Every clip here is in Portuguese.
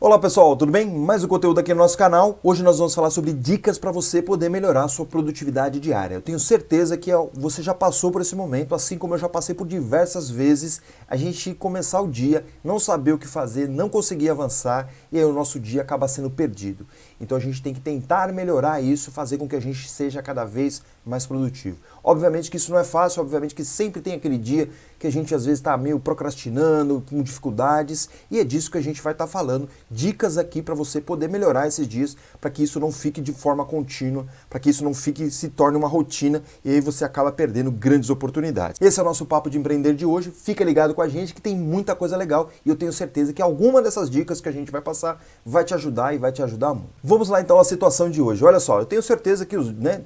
Olá pessoal, tudo bem? Mais um conteúdo aqui no nosso canal. Hoje nós vamos falar sobre dicas para você poder melhorar a sua produtividade diária. Eu tenho certeza que você já passou por esse momento, assim como eu já passei por diversas vezes, a gente começar o dia, não saber o que fazer, não conseguir avançar e aí o nosso dia acaba sendo perdido. Então a gente tem que tentar melhorar isso, fazer com que a gente seja cada vez mais produtivo. Obviamente que isso não é fácil, obviamente que sempre tem aquele dia que a gente às vezes está meio procrastinando, com dificuldades, e é disso que a gente vai estar falando. Dicas aqui para você poder melhorar esses dias, para que isso não fique de forma contínua, para que isso não se torne uma rotina e aí você acaba perdendo grandes oportunidades. Esse é o nosso Papo de Empreender de hoje. Fica ligado com a gente que tem muita coisa legal e eu tenho certeza que alguma dessas dicas que a gente vai passar vai te ajudar e vai te ajudar muito. Vamos lá então à situação de hoje. Olha só, eu tenho certeza que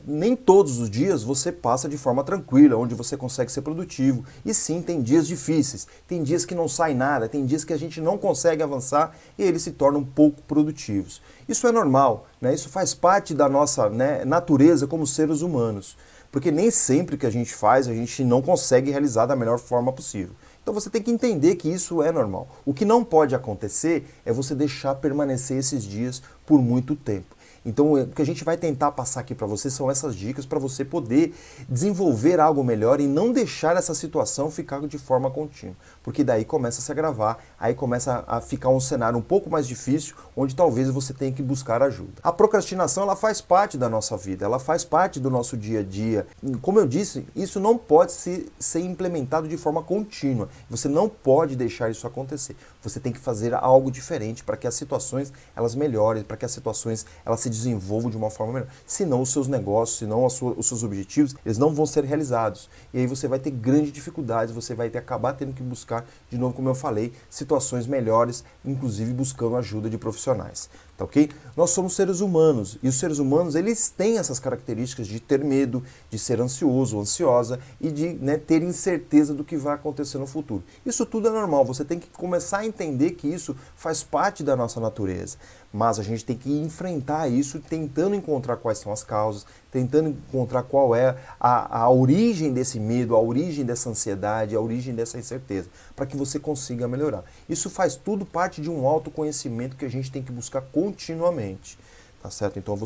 nem todos os dias você passa de forma tranquila, onde você consegue ser produtivo. E sim, tem dias difíceis, tem dias que não sai nada, tem dias que a gente não consegue avançar e eles se tornam pouco produtivos. Isso é normal, né? Isso faz parte da nossa natureza como seres humanos, porque nem sempre que a gente não consegue realizar da melhor forma possível. Então você tem que entender que isso é normal. O que não pode acontecer é você deixar permanecer esses dias por muito tempo. Então, o que a gente vai tentar passar aqui para você são essas dicas para você poder desenvolver algo melhor e não deixar essa situação ficar de forma contínua. Porque daí começa a se agravar, aí começa a ficar um cenário um pouco mais difícil, onde talvez você tenha que buscar ajuda. A procrastinação, ela faz parte da nossa vida, ela faz parte do nosso dia a dia. Como eu disse, isso não pode ser implementado de forma contínua. Você não pode deixar isso acontecer. Você tem que fazer algo diferente para que as situações elas melhorem, para que as situações elas se desenvolvam de uma forma melhor. Senão os seus negócios, senão os seus objetivos, eles não vão ser realizados. E aí você vai ter grandes dificuldades, você vai acabar tendo que buscar, de novo como eu falei, situações melhores, inclusive buscando ajuda de profissionais. Tá ok? Nós somos seres humanos e os seres humanos eles têm essas características de ter medo, de ser ansioso ou ansiosa e de ter incerteza do que vai acontecer no futuro. Isso tudo é normal, você tem que começar a entender que isso faz parte da nossa natureza, mas a gente tem que enfrentar isso tentando encontrar quais são as causas, tentando encontrar qual é a origem desse medo, a origem dessa ansiedade, a origem dessa incerteza, para que você consiga melhorar. Isso faz tudo parte de um autoconhecimento que a gente tem que buscar continuamente, tá certo? Então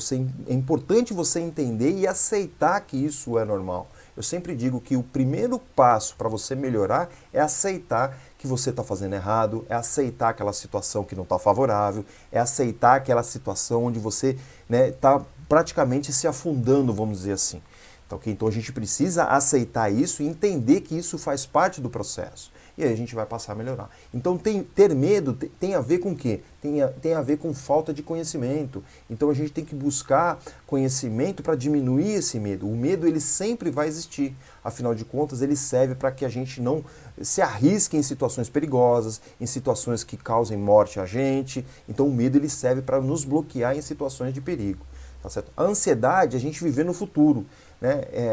é importante você entender e aceitar que isso é normal. Eu sempre digo que o primeiro passo para você melhorar é aceitar que você está fazendo errado, é aceitar aquela situação que não está favorável, é aceitar aquela situação onde você está praticamente se afundando, vamos dizer assim. Tá, okay? Então a gente precisa aceitar isso e entender que isso faz parte do processo. E aí a gente vai passar a melhorar. Então ter medo tem a ver com o quê? Tem a ver com falta de conhecimento. Então a gente tem que buscar conhecimento para diminuir esse medo. O medo ele sempre vai existir. Afinal de contas, ele serve para que a gente não se arrisque em situações perigosas, em situações que causem morte a gente. Então o medo ele serve para nos bloquear em situações de perigo. Tá certo? A ansiedade, a gente viver no futuro,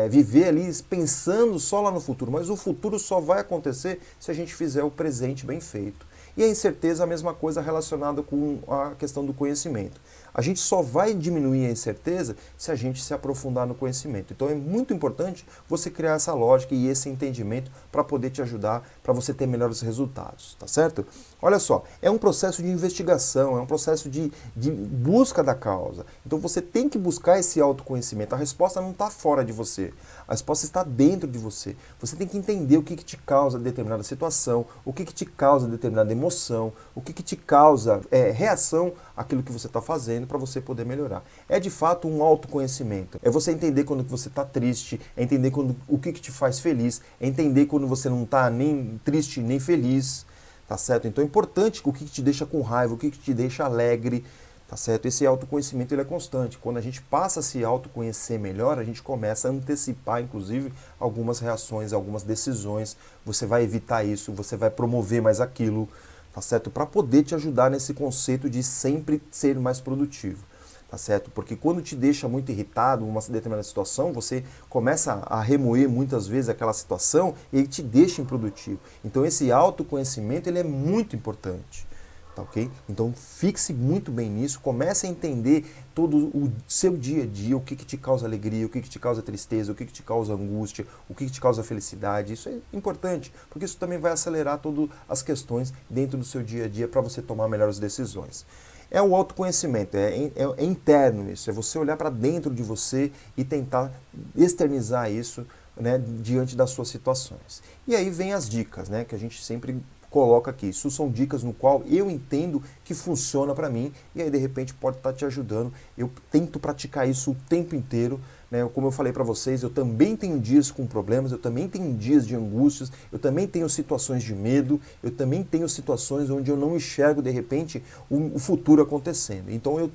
viver ali pensando só lá no futuro, mas o futuro só vai acontecer se a gente fizer o presente bem feito. E a incerteza é a mesma coisa relacionada com a questão do conhecimento. A gente só vai diminuir a incerteza se a gente se aprofundar no conhecimento. Então é muito importante você criar essa lógica e esse entendimento para poder te ajudar, para você ter melhores resultados, tá certo? Olha só, é um processo de investigação, é um processo de busca da causa. Então você tem que buscar esse autoconhecimento. A resposta não está fora de você, a resposta está dentro de você. Você tem que entender o que te causa determinada situação, o que te causa determinada emoção, o que te causa reação àquilo que você está fazendo para você poder melhorar. É de fato um autoconhecimento. É você entender quando você está triste, é entender o que te faz feliz, é entender quando você não está nem triste nem feliz, tá certo? Então é importante o que te deixa com raiva, o que te deixa alegre, tá certo? Esse autoconhecimento ele é constante. Quando a gente passa a se autoconhecer melhor, a gente começa a antecipar, inclusive, algumas reações, algumas decisões. Você vai evitar isso, você vai promover mais aquilo, tá certo? Para poder te ajudar nesse conceito de sempre ser mais produtivo, tá certo? Porque quando te deixa muito irritado uma determinada situação, você começa a remoer muitas vezes aquela situação e ele te deixa improdutivo. Então esse autoconhecimento ele é muito importante, Tá ok? Então fixe muito bem nisso, comece a entender todo o seu dia a dia, o que te causa alegria, o que te causa tristeza, o que te causa angústia, o que te causa felicidade. Isso é importante, porque isso também vai acelerar todas as questões dentro do seu dia a dia para você tomar melhores decisões. É o autoconhecimento, é interno isso, é você olhar para dentro de você e tentar externizar isso, né, diante das suas situações. E aí vem as dicas, né, que a gente sempre coloca aqui. Isso são dicas no qual eu entendo que funciona para mim e aí de repente pode estar te ajudando. Eu tento praticar isso o tempo inteiro, né? Como eu falei para vocês, eu também tenho dias com problemas, eu também tenho dias de angústias, eu também tenho situações de medo, eu também tenho situações onde eu não enxergo de repente o futuro acontecendo. Então eu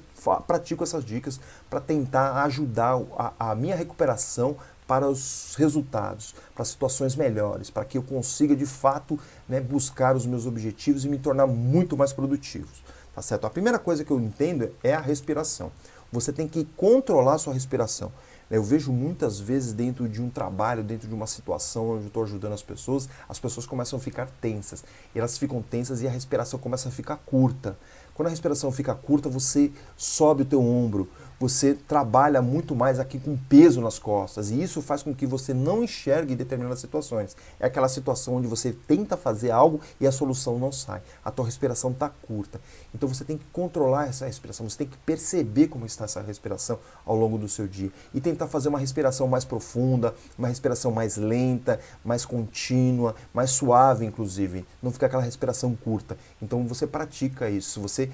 pratico essas dicas para tentar ajudar a minha recuperação para os resultados, para situações melhores, para que eu consiga de fato, né, buscar os meus objetivos e me tornar muito mais produtivo. Tá certo? A primeira coisa que eu entendo é a respiração. Você tem que controlar a sua respiração. Eu vejo muitas vezes dentro de um trabalho, dentro de uma situação onde eu estou ajudando as pessoas começam a ficar tensas. Elas ficam tensas e a respiração começa a ficar curta. Quando a respiração fica curta, você sobe o teu ombro, você trabalha muito mais aqui com peso nas costas e isso faz com que você não enxergue determinadas situações. É aquela situação onde você tenta fazer algo e a solução não sai. A tua respiração está curta. Então você tem que controlar essa respiração, você tem que perceber como está essa respiração ao longo do seu dia e tentar fazer uma respiração mais profunda, uma respiração mais lenta, mais contínua, mais suave inclusive. Não fica aquela respiração curta. Então você pratica isso, você,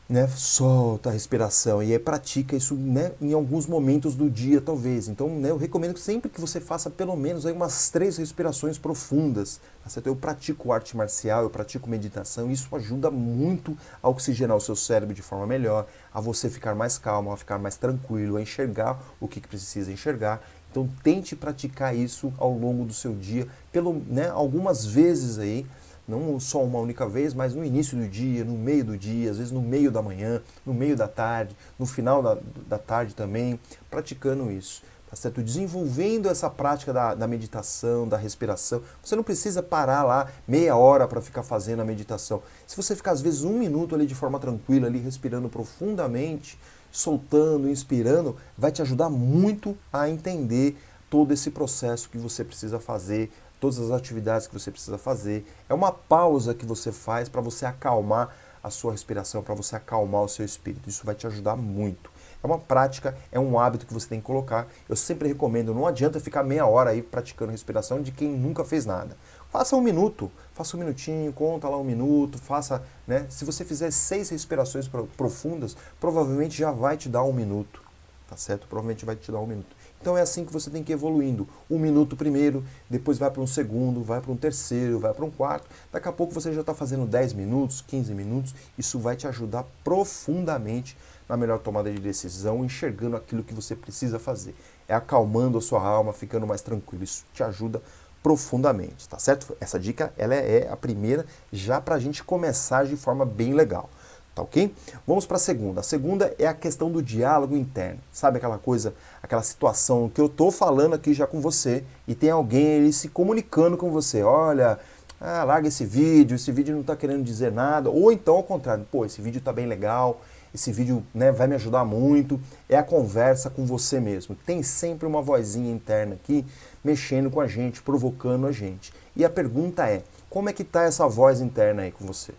né, solta a respiração e aí pratica isso, né, em alguns momentos do dia talvez. Então, né, eu recomendo que sempre que você faça pelo menos aí umas 3 respirações profundas. Tá certo? Eu pratico arte marcial, eu pratico meditação e isso ajuda muito a oxigenar o seu cérebro de forma melhor, a você ficar mais calmo, a ficar mais tranquilo, a enxergar o que precisa enxergar. Então tente praticar isso ao longo do seu dia, né, algumas vezes aí, não só uma única vez, mas no início do dia, no meio do dia, às vezes no meio da manhã, no meio da tarde, no final da tarde também, praticando isso. Tá certo? Desenvolvendo essa prática da meditação, da respiração. Você não precisa parar lá meia hora para ficar fazendo a meditação. Se você ficar às vezes 1 minuto ali de forma tranquila, ali respirando profundamente, soltando, inspirando, vai te ajudar muito a entender todo esse processo que você precisa fazer, todas as atividades que você precisa fazer. É uma pausa que você faz para você acalmar a sua respiração, para você acalmar o seu espírito. Isso vai te ajudar muito. É uma prática, é um hábito que você tem que colocar. Eu sempre recomendo, não adianta ficar meia hora aí praticando respiração de quem nunca fez nada. Faça 1 minuto, faça 1 minutinho, conta lá 1 minuto, faça, né? Se você fizer 6 respirações profundas, provavelmente já vai te dar 1 minuto, tá certo? Provavelmente vai te dar 1 minuto. Então é assim que você tem que ir evoluindo. 1 minuto primeiro, depois vai para um segundo, vai para um terceiro, vai para um quarto. Daqui a pouco você já está fazendo 10 minutos, 15 minutos. Isso vai te ajudar profundamente na melhor tomada de decisão, enxergando aquilo que você precisa fazer. É acalmando a sua alma, ficando mais tranquilo. Isso te ajuda profundamente, tá certo? Essa dica ela é a primeira já para a gente começar de forma bem legal. Tá ok? Vamos para a segunda. A segunda é a questão do diálogo interno. Sabe aquela coisa, aquela situação que eu estou falando aqui já com você e tem alguém ali se comunicando com você. Olha, larga esse vídeo não está querendo dizer nada. Ou então ao contrário, pô, esse vídeo está bem legal, esse vídeo, né, vai me ajudar muito. É a conversa com você mesmo. Tem sempre uma vozinha interna aqui mexendo com a gente, provocando a gente. E a pergunta é, como é que está essa voz interna aí com você?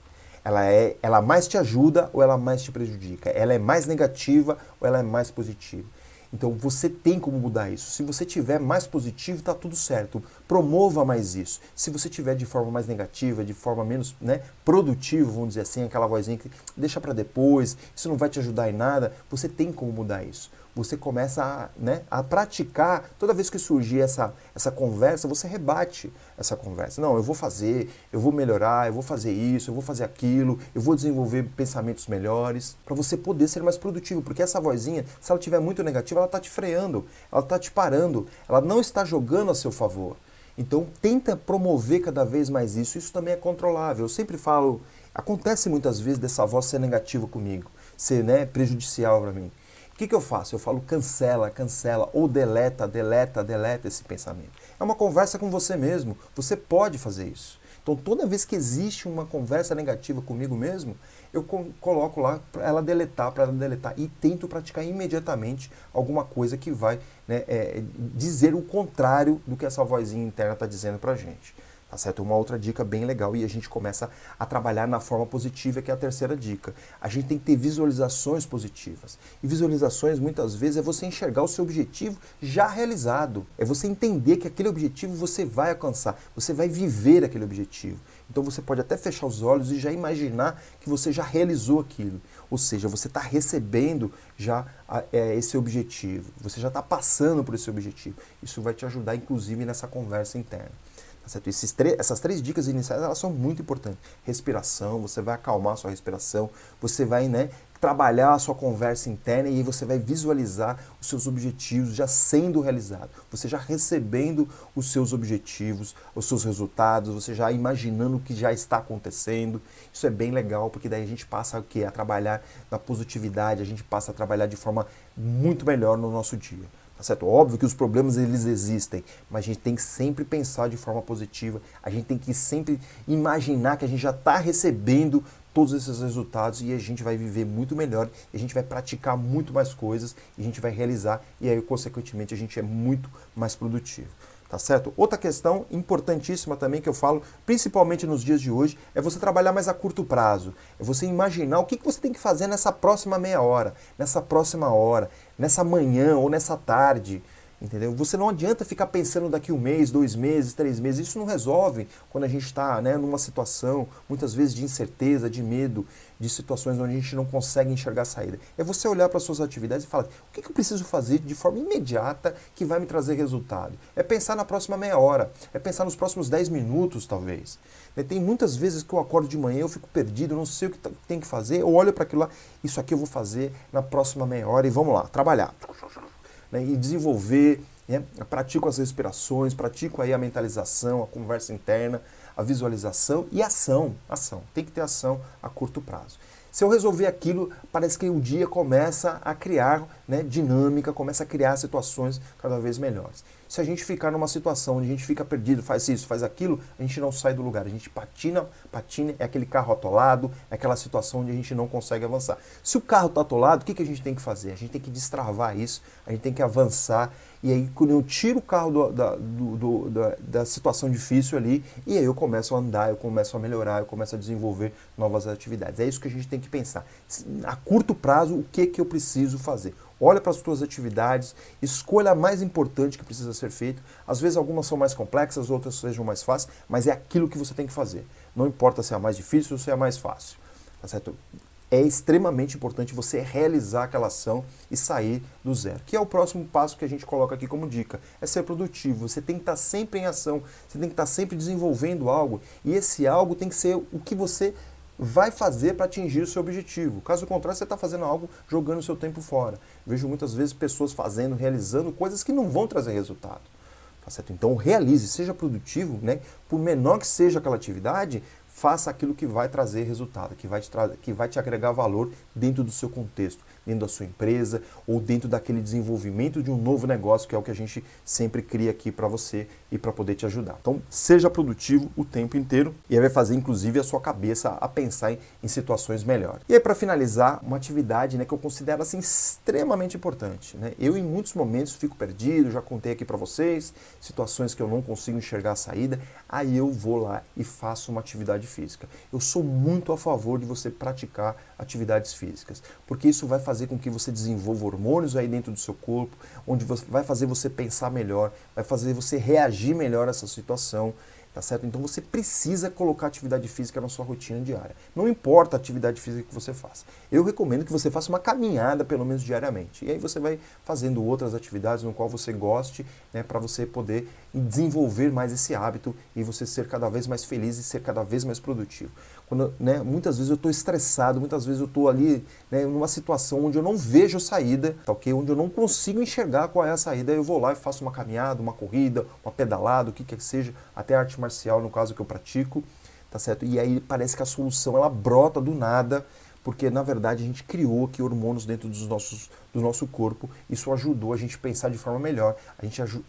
Ela mais te ajuda ou ela mais te prejudica? Ela é mais negativa ou ela é mais positiva? Então você tem como mudar isso. Se você tiver mais positivo, está tudo certo. Promova mais isso. Se você tiver de forma mais negativa, de forma menos, né, produtiva, vamos dizer assim, aquela vozinha que deixa para depois, isso não vai te ajudar em nada, você tem como mudar isso. Você começa a praticar, toda vez que surgir essa conversa, você rebate essa conversa. Não, eu vou fazer, eu vou melhorar, eu vou fazer isso, eu vou fazer aquilo, eu vou desenvolver pensamentos melhores, para você poder ser mais produtivo, porque essa vozinha, se ela estiver muito negativa, ela está te freando, ela está te parando, ela não está jogando a seu favor. Então tenta promover cada vez mais isso, isso também é controlável. Eu sempre falo, acontece muitas vezes dessa voz ser negativa comigo, ser, né, prejudicial para mim. O que eu faço? Eu falo cancela, cancela, ou deleta esse pensamento. É uma conversa com você mesmo, você pode fazer isso. Então toda vez que existe uma conversa negativa comigo mesmo, eu coloco lá para ela deletar, e tento praticar imediatamente alguma coisa que vai, né, dizer o contrário do que essa vozinha interna está dizendo para a gente. Tá certo? Uma outra dica bem legal, e a gente começa a trabalhar na forma positiva, que é a terceira dica. A gente tem que ter visualizações positivas. E visualizações, muitas vezes, é você enxergar o seu objetivo já realizado. É você entender que aquele objetivo você vai alcançar, você vai viver aquele objetivo. Então você pode até fechar os olhos e já imaginar que você já realizou aquilo. Ou seja, você está recebendo já esse objetivo. Você já está passando por esse objetivo. Isso vai te ajudar, inclusive, nessa conversa interna. Tá certo? Essas três dicas iniciais, elas são muito importantes. Respiração, você vai acalmar a sua respiração, você vai, né, trabalhar a sua conversa interna e aí você vai visualizar os seus objetivos já sendo realizados. Você já recebendo os seus objetivos, os seus resultados, você já imaginando o que já está acontecendo. Isso é bem legal, porque daí a gente passa o quê? A trabalhar na positividade, a gente passa a trabalhar de forma muito melhor no nosso dia. Tá certo? Óbvio que os problemas eles existem, mas a gente tem que sempre pensar de forma positiva, a gente tem que sempre imaginar que a gente já está recebendo todos esses resultados e a gente vai viver muito melhor, a gente vai praticar muito mais coisas, e a gente vai realizar e aí, consequentemente, a gente é muito mais produtivo. Tá certo? Outra questão importantíssima também que eu falo, principalmente nos dias de hoje, é você trabalhar mais a curto prazo. É você imaginar o que você tem que fazer nessa próxima meia hora, nessa próxima hora, nessa manhã ou nessa tarde. Entendeu? Você não adianta ficar pensando daqui 1 mês, 2 meses, 3 meses. Isso não resolve quando a gente está, né, numa situação, muitas vezes de incerteza, de medo, de situações onde a gente não consegue enxergar a saída. É você olhar para as suas atividades e falar, o que eu preciso fazer de forma imediata que vai me trazer resultado? É pensar na próxima meia hora, é pensar nos próximos 10 minutos, talvez. Tem muitas vezes que eu acordo de manhã, eu fico perdido, não sei o que tem que fazer, eu olho para aquilo lá, isso aqui eu vou fazer na próxima meia hora e vamos lá, trabalhar. Né, e desenvolver, né, pratico as respirações, pratico aí a mentalização, a conversa interna, a visualização e ação. Tem que ter ação a curto prazo. Se eu resolver aquilo, parece que o dia começa a criar, né, dinâmica, começa a criar situações cada vez melhores. Se a gente ficar numa situação onde a gente fica perdido, faz isso, faz aquilo, a gente não sai do lugar. A gente patina, é aquele carro atolado, é aquela situação onde a gente não consegue avançar. Se o carro está atolado, o que a gente tem que fazer? A gente tem que destravar isso, a gente tem que avançar. E aí, quando eu tiro o carro da situação difícil ali, e aí eu começo a andar, eu começo a melhorar, eu começo a desenvolver novas atividades. É isso que a gente tem que pensar. A curto prazo, o que eu preciso fazer? Olha para as suas atividades, escolha a mais importante que precisa ser feito. Às vezes algumas são mais complexas, outras sejam mais fáceis, mas é aquilo que você tem que fazer. Não importa se é a mais difícil ou se é a mais fácil. Tá certo? É extremamente importante você realizar aquela ação e sair do zero. Que é o próximo passo que a gente coloca aqui como dica. É ser produtivo. Você tem que estar sempre em ação. Você tem que estar sempre desenvolvendo algo. E esse algo tem que ser o que você vai fazer para atingir o seu objetivo. Caso contrário, você está fazendo algo jogando o seu tempo fora. Vejo muitas vezes pessoas fazendo, realizando coisas que não vão trazer resultado. Tá certo? Então realize, seja produtivo, né? Por menor que seja aquela atividade, faça aquilo que vai trazer resultado, que vai te agregar valor dentro do seu contexto, dentro da sua empresa ou dentro daquele desenvolvimento de um novo negócio, que é o que a gente sempre cria aqui para você e para poder te ajudar. Então, seja produtivo o tempo inteiro e aí vai fazer, inclusive, a sua cabeça a pensar em situações melhores. E aí, para finalizar, uma atividade, né, que eu considero assim, extremamente importante. Né? Eu, em muitos momentos, fico perdido, já contei aqui para vocês, situações que eu não consigo enxergar a saída, aí eu vou lá e faço uma atividade física. Eu sou muito a favor de você praticar atividades físicas, porque isso vai fazer com que você desenvolva hormônios aí dentro do seu corpo, onde vai fazer você pensar melhor, vai fazer você reagir melhor a essa situação, tá certo? Então você precisa colocar atividade física na sua rotina diária. Não importa a atividade física que você faça. Eu recomendo que você faça uma caminhada pelo menos diariamente. E aí você vai fazendo outras atividades no qual você goste, né, para você poder desenvolver mais esse hábito e você ser cada vez mais feliz e ser cada vez mais produtivo. Quando, né, muitas vezes eu estou estressado, muitas vezes eu estou ali, né, numa situação onde eu não vejo saída, tá, okay? Onde eu não consigo enxergar qual é a saída, eu vou lá e faço uma caminhada, uma corrida, uma pedalada, o que quer que seja, até arte marcial no caso que eu pratico, tá certo? E aí parece que a solução ela brota do nada, porque na verdade a gente criou aqui hormônios dentro do nosso corpo, isso ajudou a gente a pensar de forma melhor,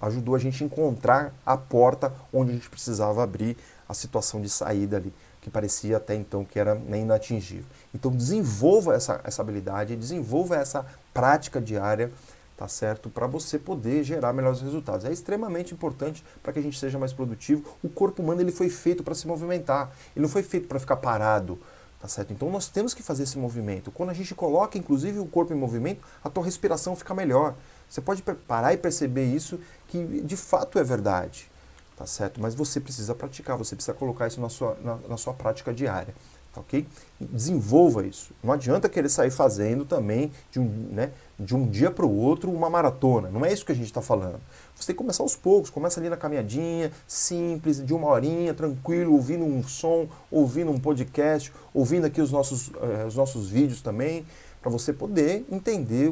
ajudou a gente a encontrar a porta onde a gente precisava abrir a situação de saída ali, que parecia até então que era inatingível. Então desenvolva essa habilidade, desenvolva essa prática diária, tá certo? Para você poder gerar melhores resultados. É extremamente importante para que a gente seja mais produtivo. O corpo humano ele foi feito para se movimentar, ele não foi feito para ficar parado, tá certo? Então nós temos que fazer esse movimento. Quando a gente coloca, inclusive, o corpo em movimento, a tua respiração fica melhor. Você pode parar e perceber isso, que de fato é verdade, tá certo? Mas você precisa praticar, você precisa colocar isso na sua prática diária. Tá, ok? Desenvolva isso. Não adianta querer sair fazendo também de um dia para o outro uma maratona. Não é isso que a gente está falando. Você tem que começar aos poucos. Começa ali na caminhadinha, simples, de uma horinha, tranquilo, ouvindo um som, ouvindo um podcast, ouvindo aqui os nossos vídeos também, para você poder entender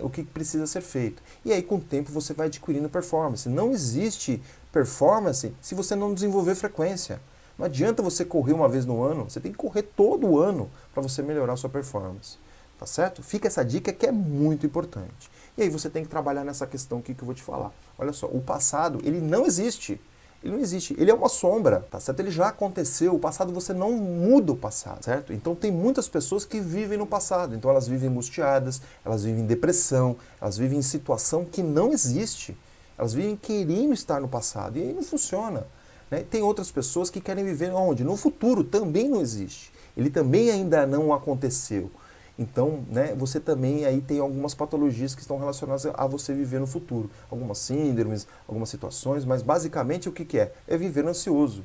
o que precisa ser feito. E aí, com o tempo, você vai adquirindo performance. Não existe performance se você não desenvolver frequência. Não adianta você correr uma vez no ano, você tem que correr todo ano para você melhorar a sua performance. Tá certo? Fica essa dica que é muito importante. E aí você tem que trabalhar nessa questão aqui que eu vou te falar. Olha só, o passado, ele não existe. Ele não existe, ele é uma sombra, tá certo? Ele já aconteceu, o passado você não muda o passado, certo? Então tem muitas pessoas que vivem no passado, então elas vivem angustiadas, elas vivem em depressão, elas vivem em situação que não existe. Elas vivem querendo estar no passado e aí não funciona. Né? Tem outras pessoas que querem viver onde? No futuro, também não existe. Ele também ainda não aconteceu. Então, né, você também aí tem algumas patologias que estão relacionadas a você viver no futuro. Algumas síndromes, algumas situações, mas basicamente o que é? É viver ansioso.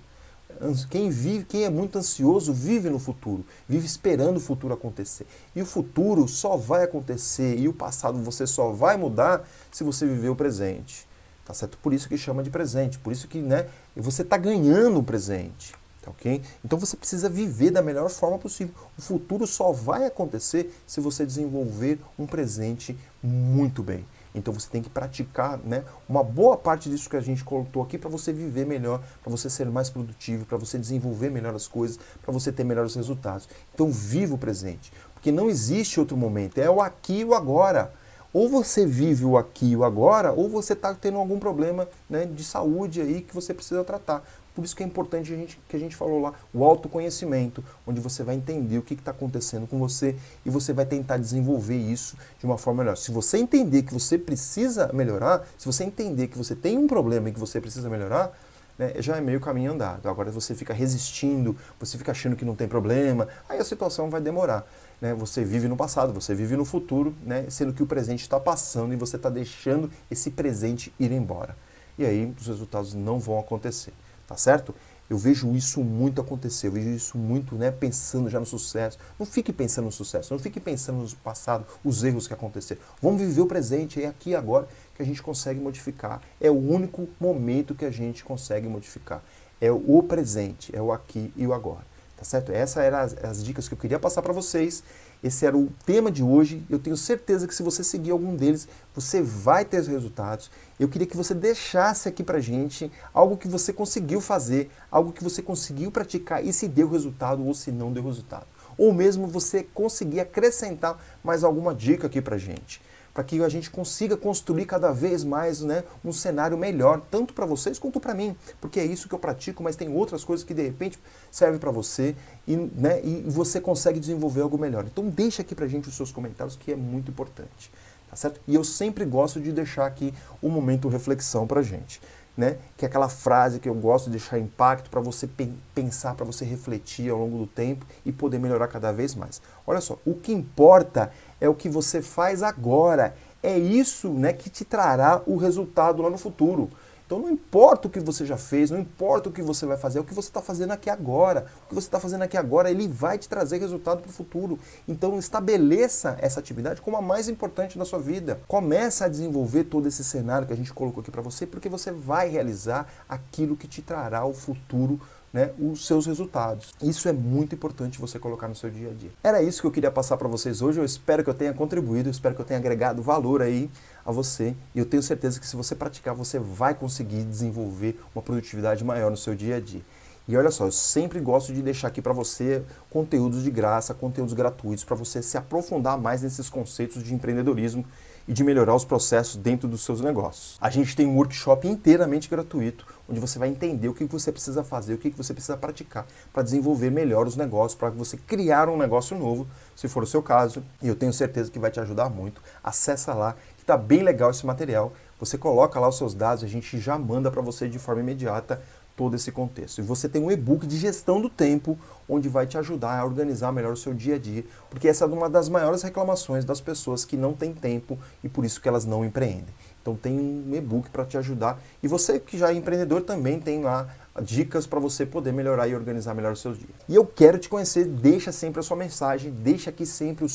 Quem é muito ansioso vive no futuro, vive esperando o futuro acontecer. E o futuro só vai acontecer e o passado você só vai mudar se você viver o presente. Tá certo? Por isso que chama de presente, por isso que, né, você está ganhando um presente, tá ok? Então você precisa viver da melhor forma possível. O futuro só vai acontecer se você desenvolver um presente muito bem. Então você tem que praticar, né, uma boa parte disso que a gente colocou aqui para você viver melhor, para você ser mais produtivo, para você desenvolver melhor as coisas, para você ter melhores resultados. Então viva o presente, porque não existe outro momento, é o aqui e o agora. Ou você vive o aqui e o agora, ou você está tendo algum problema, né, de saúde aí que você precisa tratar. Por isso que é importante que a gente falou lá, o autoconhecimento, onde você vai entender o que está acontecendo com você e você vai tentar desenvolver isso de uma forma melhor. Se você entender que você precisa melhorar, se você entender que você tem um problema e que você precisa melhorar, né, já é meio caminho andado. Agora você fica resistindo, você fica achando que não tem problema, aí a situação vai demorar. Né? Você vive no passado, você vive no futuro, né? Sendo que o presente está passando e você está deixando esse presente ir embora. E aí os resultados não vão acontecer, tá certo? Eu vejo isso muito acontecer, eu vejo isso muito, né, pensando já no sucesso. Não fique pensando no sucesso, não fique pensando no passado, os erros que aconteceram. Vamos viver o presente, é aqui e agora que a gente consegue modificar. É o único momento que a gente consegue modificar. É o presente, é o aqui e o agora. Tá certo? Essas eram as dicas que eu queria passar para vocês. Esse era o tema de hoje. Eu tenho certeza que se você seguir algum deles, você vai ter resultados. Eu queria que você deixasse aqui pra gente algo que você conseguiu fazer, algo que você conseguiu praticar e se deu resultado ou se não deu resultado. Ou mesmo você conseguir acrescentar mais alguma dica aqui pra gente, para que a gente consiga construir cada vez mais, né, um cenário melhor, tanto para vocês quanto para mim, porque é isso que eu pratico, mas tem outras coisas que de repente servem para você e, né, e você consegue desenvolver algo melhor. Então deixa aqui para a gente os seus comentários, que é muito importante, tá certo? E eu sempre gosto de deixar aqui um momento reflexão para a gente, né, que é aquela frase que eu gosto de deixar impacto para você pensar, para você refletir ao longo do tempo e poder melhorar cada vez mais. Olha só, o que importa é o que você faz agora. É isso, né, que te trará o resultado lá no futuro. Então não importa o que você já fez, não importa o que você vai fazer, é o que você está fazendo aqui agora. O que você está fazendo aqui agora, ele vai te trazer resultado para o futuro. Então estabeleça essa atividade como a mais importante da sua vida. Começa a desenvolver todo esse cenário que a gente colocou aqui para você, porque você vai realizar aquilo que te trará o futuro, né, os seus resultados. Isso é muito importante você colocar no seu dia a dia. Era isso que eu queria passar para vocês hoje. Eu espero que eu tenha contribuído, eu espero que eu tenha agregado valor aí a você. E eu tenho certeza que se você praticar, você vai conseguir desenvolver uma produtividade maior no seu dia a dia. E olha só, eu sempre gosto de deixar aqui para você conteúdos de graça, conteúdos gratuitos, para você se aprofundar mais nesses conceitos de empreendedorismo e de melhorar os processos dentro dos seus negócios. A gente tem um workshop inteiramente gratuito, onde você vai entender o que você precisa fazer, o que você precisa praticar para desenvolver melhor os negócios, para você criar um negócio novo, se for o seu caso, e eu tenho certeza que vai te ajudar muito. Acessa lá, que está bem legal esse material. Você coloca lá os seus dados, a gente já manda para você de forma imediata todo esse contexto. E você tem um e-book de gestão do tempo, onde vai te ajudar a organizar melhor o seu dia a dia, porque essa é uma das maiores reclamações das pessoas que não têm tempo e por isso que elas não empreendem. Então tem um e-book para te ajudar. E você que já é empreendedor também tem lá dicas para você poder melhorar e organizar melhor os seus dias. E eu quero te conhecer, deixa sempre a sua mensagem, deixa aqui sempre o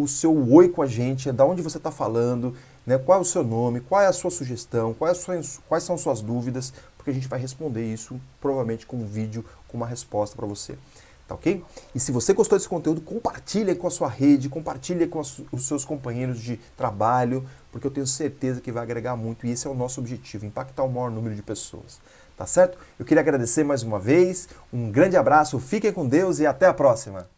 seu oi com a gente, da onde você está falando, né, qual é o seu nome, qual é a sua sugestão, quais são suas dúvidas, porque a gente vai responder isso provavelmente com um vídeo, com uma resposta para você. Tá ok? E se você gostou desse conteúdo, compartilha com a sua rede, compartilha com os seus companheiros de trabalho, porque eu tenho certeza que vai agregar muito e esse é o nosso objetivo, impactar o maior número de pessoas. Tá certo? Eu queria agradecer mais uma vez, um grande abraço, fiquem com Deus e até a próxima!